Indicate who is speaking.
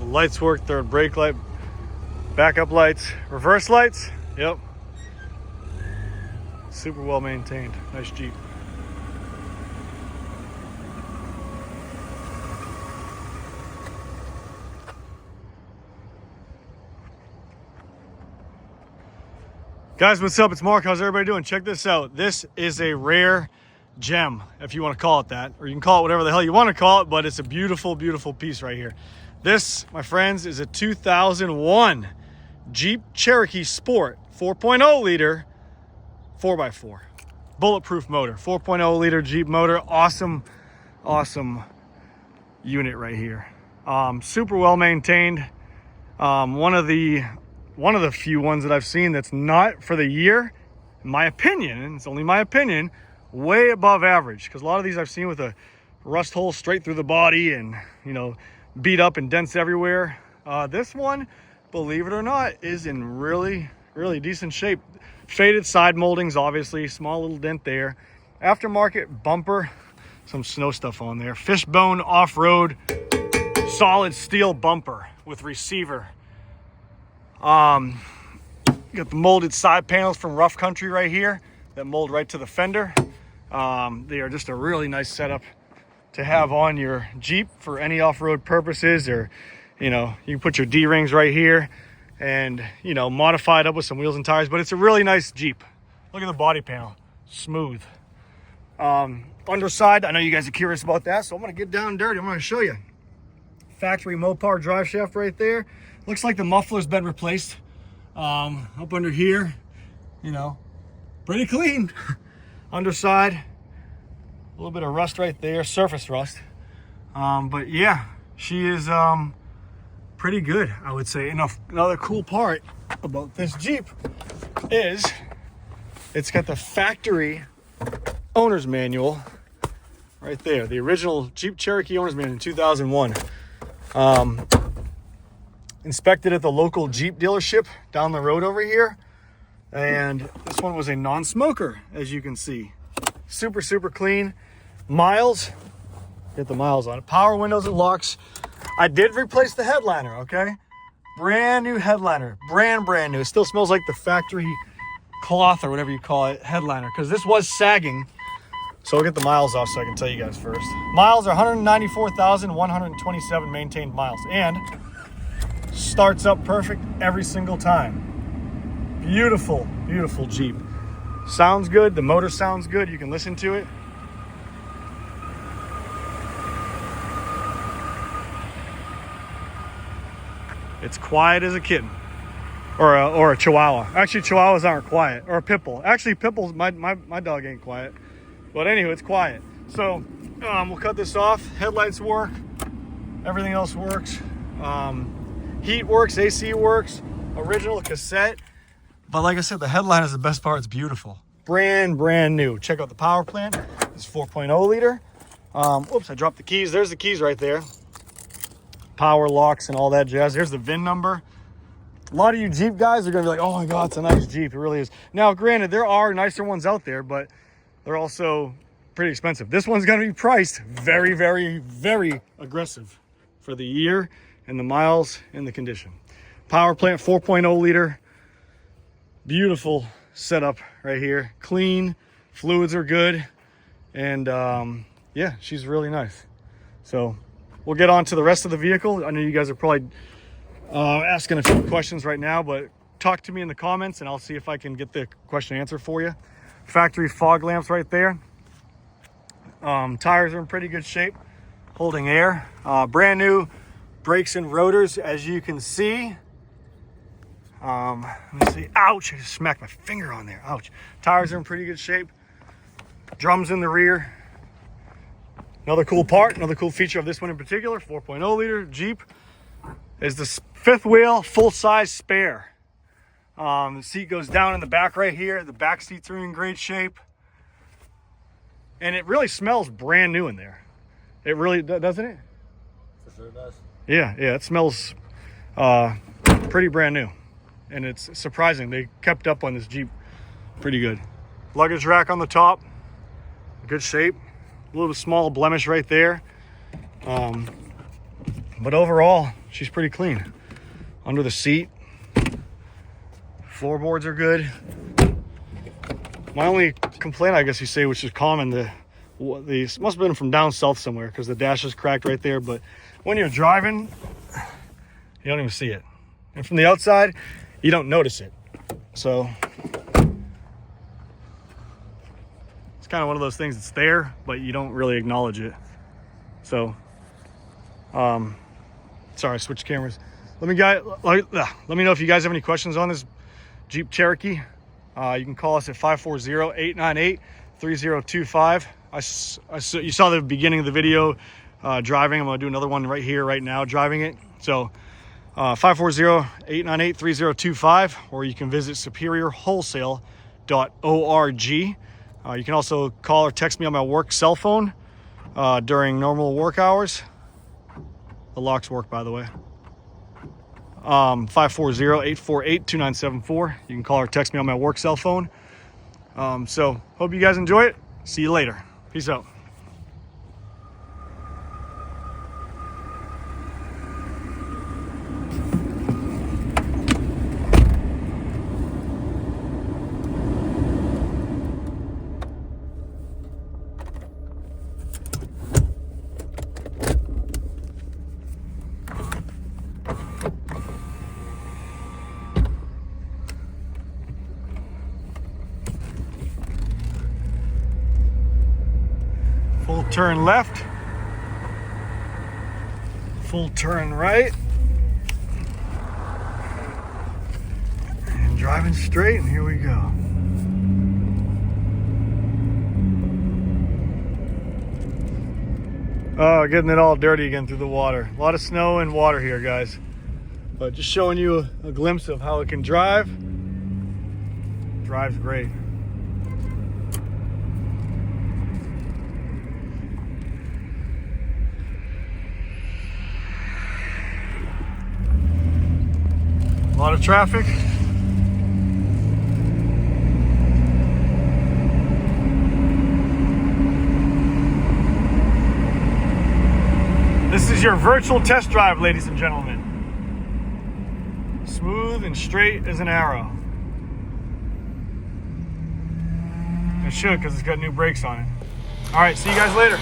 Speaker 1: the lights work, third brake light, backup lights, reverse lights. Yep. Super well maintained. Nice Jeep. Guys, what's up? It's Mark. How's everybody doing? Check this out. This is a rare gem, if you want to call it that, or you can call it whatever the hell you want to call it, but it's a beautiful, beautiful piece right here. This, my friends, is a 2001 Jeep Cherokee Sport 4.0 liter 4x4 bulletproof motor. 4.0 liter Jeep motor. Awesome unit right here. Super well maintained. One of the few ones that I've seen that's not, for the year, in my opinion, and it's only my opinion, way above average. Because a lot of these I've seen with a rust hole straight through the body and, you know, beat up and dents everywhere. This one, believe it or not, is in really decent shape. Faded side moldings, obviously, small little dent there. Aftermarket bumper, some snow stuff on there. Fishbone off-road solid steel bumper with receiver. You got the molded side panels from Rough Country right here that mold right to the fender. They are just a really nice setup to have on your Jeep for any off-road purposes, or, you know, you can put your D-rings right here and, you know, modify it up with some wheels and tires. But it's a really nice Jeep. Look at the body panel, smooth. Underside, I know you guys are curious about that, so I'm gonna get down dirty. I'm gonna show you. Factory Mopar drive shaft right there. Looks like the muffler's been replaced. Up under here, you know, pretty clean. Underside, a little bit of rust right there, surface rust. But yeah, she is pretty good, I would say. And another cool part about this Jeep is it's got the factory owner's manual right there. The original Jeep Cherokee owner's manual in 2001. Inspected at the local Jeep dealership down the road over here. And this one was a non-smoker, as you can see. Super clean. Miles, get the miles on it. Power windows and locks. I did replace the headliner, okay? Brand new headliner, brand new. It still smells like the factory cloth or whatever you call it, headliner, because this was sagging. So I'll get the miles off so I can tell you guys first. Miles are 194,127 maintained miles, and starts up perfect every single time. Beautiful Jeep. Sounds good. The motor sounds good. You can listen to it. It's quiet as a kitten, or a Chihuahua. Actually, Chihuahuas aren't quiet, or a pit bull. Actually, pit bulls, my dog ain't quiet. But anyway, it's quiet. So we'll cut this off. Headlights work. Everything else works. Heat works. AC works. Original cassette. But like I said, the headline is the best part. It's beautiful. Brand new. Check out the power plant. It's 4.0 liter. Oops, I dropped the keys. There's the keys right there. Power locks and all that jazz. There's the VIN number. A lot of you Jeep guys are going to be like, oh my God, it's a nice Jeep. It really is. Now, granted, there are nicer ones out there, but they're also pretty expensive. This one's going to be priced very aggressive for the year and the miles and the condition. Power plant, 4.0 liter. Beautiful setup right here. Clean, fluids are good, and yeah, she's really nice. So we'll get on to the rest of the vehicle. I know you guys are probably asking a few questions right now, but talk to me in the comments and I'll see if I can get the question answered for you. Factory fog lamps right there. Tires are in pretty good shape, holding air. Brand new brakes and rotors, as you can see. Let me see. Ouch, I just smacked my finger on there. Ouch. Tires are in pretty good shape. Drums in the rear. Another cool part, another cool feature of this one in particular, 4.0 liter Jeep, is the fifth wheel full-size spare. The seat goes down in the back right here. The back seats are in great shape. And it really smells brand new in there. It really doesn't it?
Speaker 2: For sure does.
Speaker 1: Yeah, it smells pretty brand new. And it's surprising. They kept up on this Jeep pretty good. Luggage rack on the top, good shape. A little small blemish right there. But overall, she's pretty clean. Under the seat, floorboards are good. My only complaint, I guess you say, which is common, these must have been from down south somewhere because the dash is cracked right there. But when you're driving, you don't even see it. And from the outside, you don't notice it. So it's kind of one of those things that's there, but you don't really acknowledge it. So, sorry, switch cameras. Let me know if you guys have any questions on this Jeep Cherokee. You can call us at 540-898-3025. You saw the beginning of the video driving. I'm going to do another one right here, right now, driving it. So 540-898-3025, or you can visit superiorwholesale.org. You can also call or text me on my work cell phone during normal work hours. The locks work, by the way. 540-848-2974. You can call or text me on my work cell phone. So hope you guys enjoy it. See you later. Peace out. Full turn left, full turn right, and driving straight, and here we go. Oh, getting it all dirty again through the water. A lot of snow and water here, guys. But just showing you a glimpse of how it can drive. Drives great. A lot of traffic. This is your virtual test drive, ladies and gentlemen. Smooth and straight as an arrow. It should, because it's got new brakes on it. All right, see you guys later.